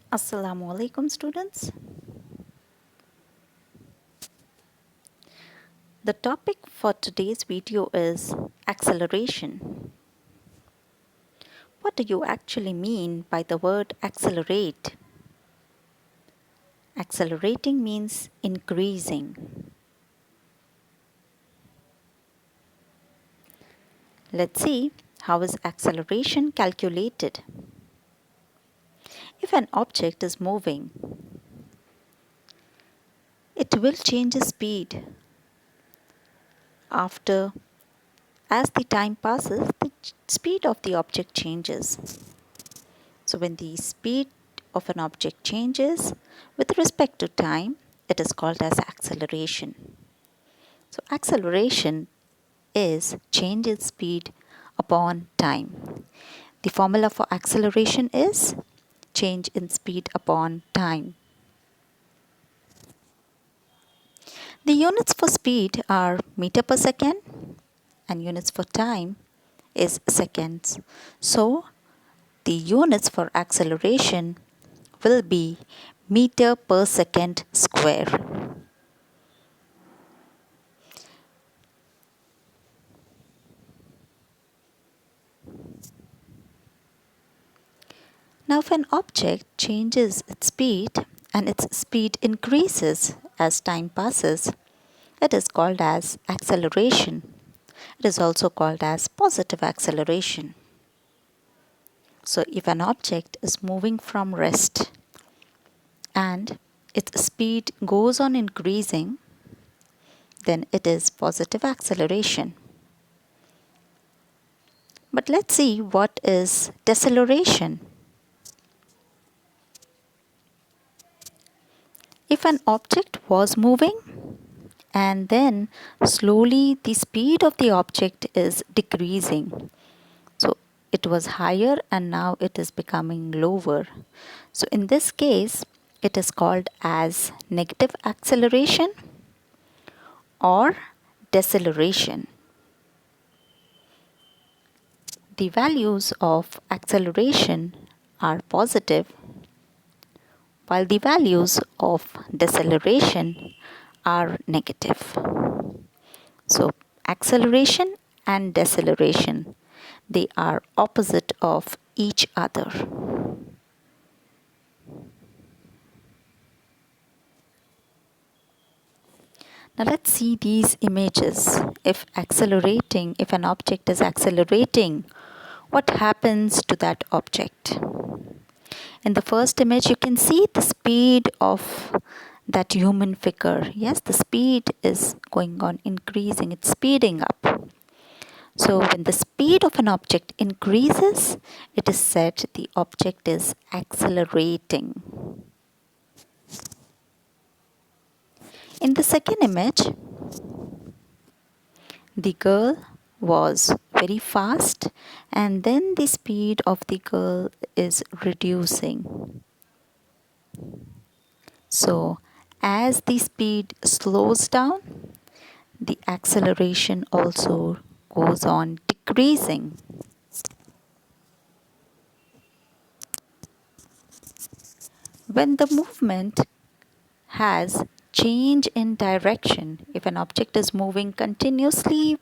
Assalamu alaikum students. The topic for today's video is acceleration. What do you actually mean by the word accelerate? Accelerating means increasing. Let's see how is acceleration calculated. If an object is moving, it will change its speed after as the time passes, the speed of the object changes. So when the speed of an object changes with respect to time, it is called as acceleration. So acceleration is change in speed upon time. The formula for acceleration is change in speed upon time. The units for speed are meter per second and units for time is seconds. So the units for acceleration will be meter per second square. Now, if an object changes its speed and its speed increases as time passes, it is called as acceleration. It is also called as positive acceleration. So, if an object is moving from rest and its speed goes on increasing, then it is positive acceleration. But let's see what is deceleration. If an object was moving and then slowly the speed of the object is decreasing. So it was higher and now it is becoming lower. So in this case, it is called as negative acceleration or deceleration. The values of acceleration are positive while the values of deceleration are negative. So acceleration and deceleration, they are opposite of each other. Now let's see these images. If an object is accelerating, what happens to that object? In the first image, you can see the speed of that human figure. Yes, the speed is going on increasing, it's speeding up. So when the speed of an object increases, it is said the object is accelerating. In the second image, the girl was very fast and then the speed of the girl is reducing. So as the speed slows down, the acceleration also goes on decreasing. When the movement has change in direction, if an object is moving continuously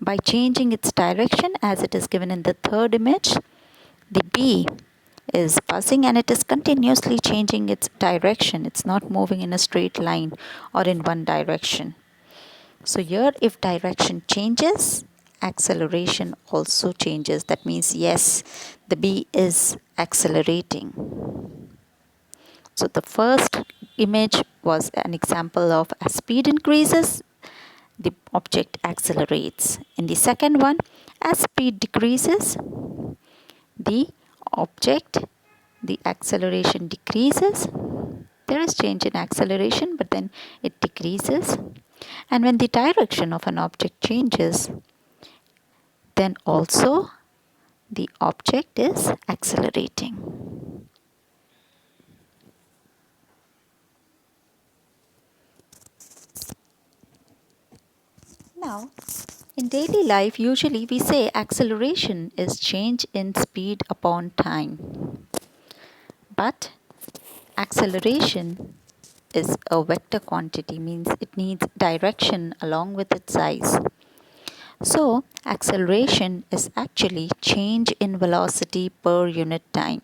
by changing its direction as it is given in the third image, the bee is buzzing and it is continuously changing its direction. It's not moving in a straight line or in one direction. So here if direction changes, acceleration also changes. That means yes, the bee is accelerating. So the first image was an example of as speed increases, the object accelerates. In the second one, as speed decreases, the object, the acceleration decreases. There is change in acceleration, but then it decreases. And when the direction of an object changes, then also the object is accelerating. Now, in daily life, usually we say acceleration is change in speed upon time. But acceleration is a vector quantity, means it needs direction along with its size. So acceleration is actually change in velocity per unit time.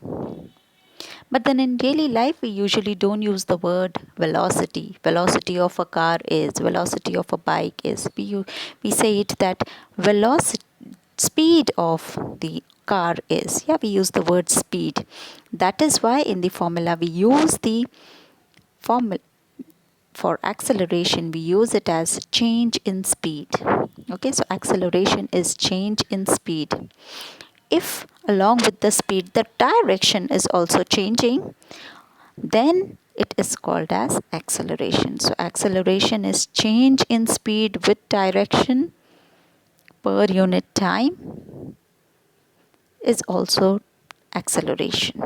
But then in daily life, we usually don't use the word velocity. Velocity of a car is, velocity of a bike is. We say it that velocity, speed of the car is. Yeah, we use the word speed. That is why in the formula we use the formula for acceleration, we use it as change in speed. Okay, so acceleration is change in speed. If along with the speed the direction is also changing, then it is called as acceleration. So acceleration is change in speed with direction per unit time is also acceleration.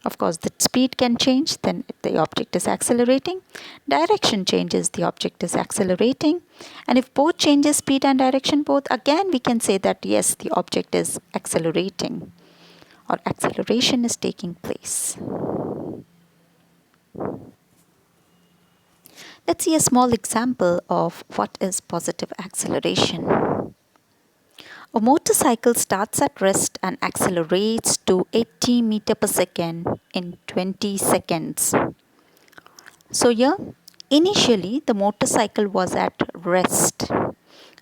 Of course, the speed can change, then the object is accelerating. Direction changes, the object is accelerating. And if both changes, speed and direction both, again we can say that yes, the object is accelerating or acceleration is taking place. Let's see a small example of what is positive acceleration. A motorcycle starts at rest and accelerates to 80 meter per second in 20 seconds. So here, initially the motorcycle was at rest.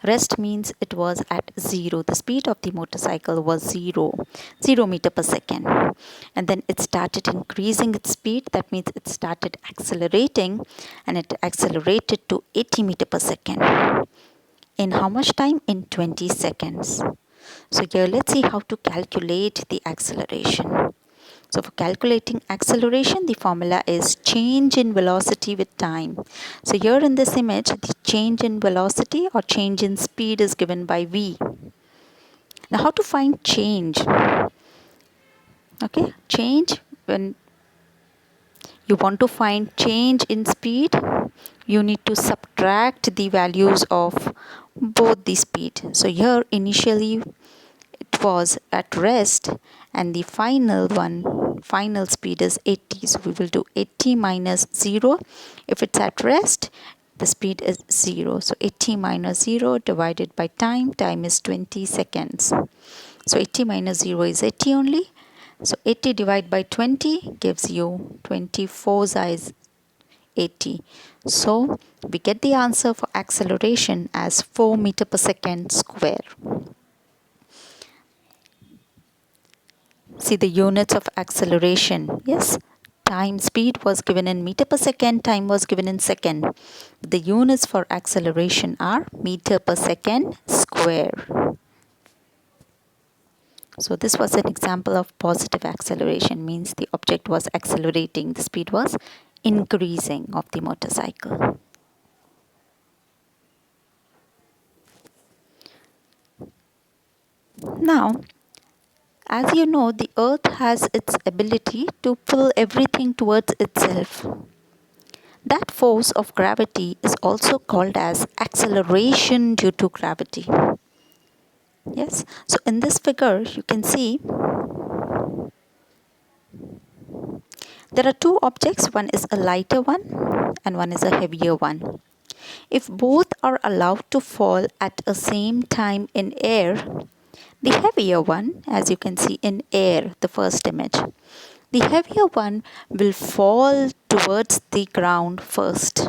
Rest means it was at zero. The speed of the motorcycle was zero meter per second. And then it started increasing its speed. That means it started accelerating and it accelerated to 80 meter per second. In how much time? In 20 seconds. So here let's see how to calculate the acceleration. So for calculating acceleration, the formula is change in velocity with time. So here in this image, the change in velocity or change in speed is given by v. Now how to find change? Okay, change, when you want to find change in speed, you need to subtract the values of both the speed. So here initially it was at rest and the final speed is 80. So we will do 80 minus 0. If it's at rest, the speed is 0. So 80 minus 0 divided by time is 20 seconds. So 80 minus 0 is 80 only. So 80 divided by 20 gives you 24 size 80. So we get the answer for acceleration as 4 meter per second square. See the units of acceleration. Yes, time speed was given in meter per second, time was given in second. The units for acceleration are meter per second square. So this was an example of positive acceleration, means the object was accelerating, the speed was increasing of the motorcycle. Now, as you know, the earth has its ability to pull everything towards itself. That force of gravity is also called as acceleration due to gravity. Yes, so in this figure you can see there are two objects, one is a lighter one and one is a heavier one. If both are allowed to fall at the same time in air, the heavier one, as you can see in air, the first image, the heavier one will fall towards the ground first.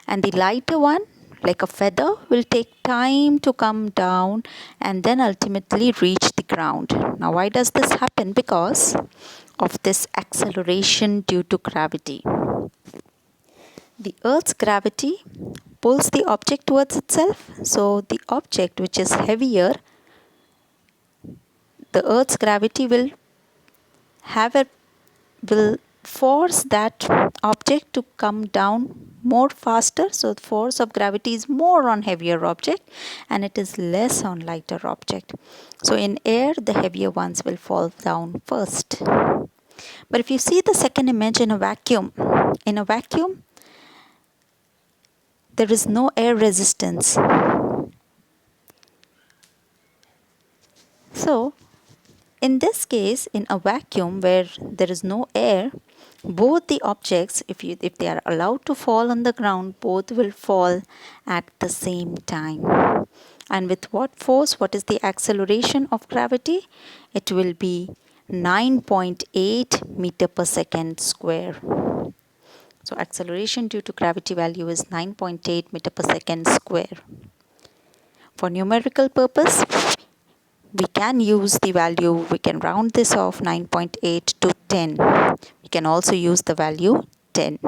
And the lighter one, like a feather, will take time to come down and then ultimately reach the ground. Now, why does this happen? Because of this acceleration due to gravity. The Earth's gravity pulls the object towards itself. So, the object which is heavier, the Earth's gravity will force that object to come down more faster. So the force of gravity is more on heavier object and it is less on lighter object. So in air, the heavier ones will fall down first. But if you see the second image in a vacuum, there is no air resistance. So In this case, in a vacuum where there is no air, both the objects, if they are allowed to fall on the ground, both will fall at the same time. And with what force? What is the acceleration of gravity? It will be 9.8 meter per second square. So acceleration due to gravity value is 9.8 meter per second square. For numerical purpose, we can use the value, we can round this off 9.8 to 10. We can also use the value 10.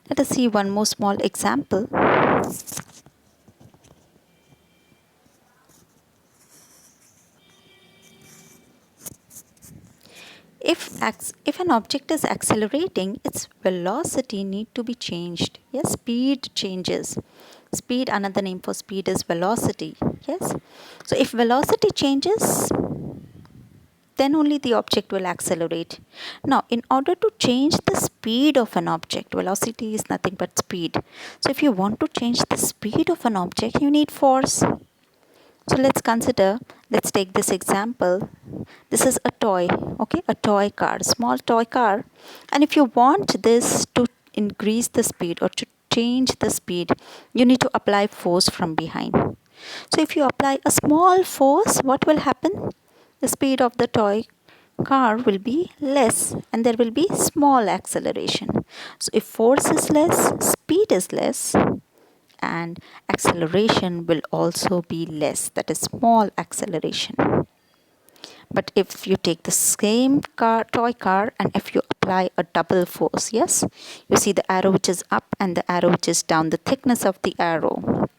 Let us see one more small example. If an object is accelerating, its velocity need to be changed. Yes, speed changes. Speed, another name for speed is velocity. Yes. So if velocity changes, then only the object will accelerate. Now, in order to change the speed of an object, velocity is nothing but speed. So if you want to change the speed of an object, you need force. So let's take this example. This is a toy, okay, a toy car, small toy car. And if you want this to increase the speed or to change the speed, you need to apply force from behind. So if you apply a small force, what will happen? The speed of the toy car will be less and there will be small acceleration. So if force is less, speed is less, and acceleration will also be less, that is small acceleration. But if you take the same toy car, and if you apply a double force, yes, you see the arrow which is up and the arrow which is down, the thickness of the arrow.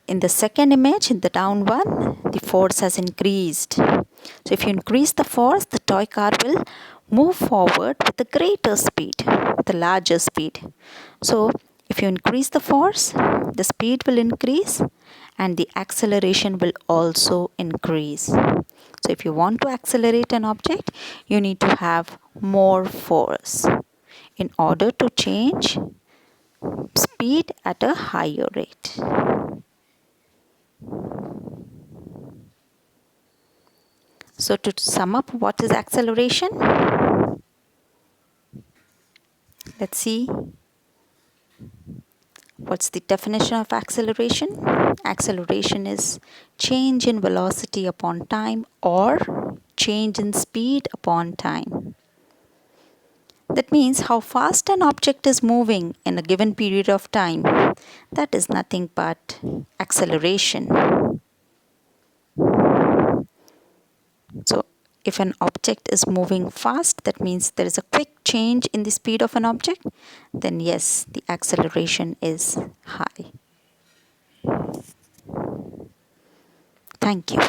In the second image, in the down one, the force has increased. So if you increase the force, the toy car will move forward with a greater speed, with a larger speed. So if you increase the force, the speed will increase and the acceleration will also increase. So if you want to accelerate an object, you need to have more force in order to change speed at a higher rate. So to sum up, what is acceleration? Let's see. What's the definition of acceleration? Acceleration is change in velocity upon time or change in speed upon time. That means how fast an object is moving in a given period of time. That is nothing but acceleration. So if an object is moving fast, that means there is a quick change in the speed of an object, then yes, the acceleration is high. Thank you.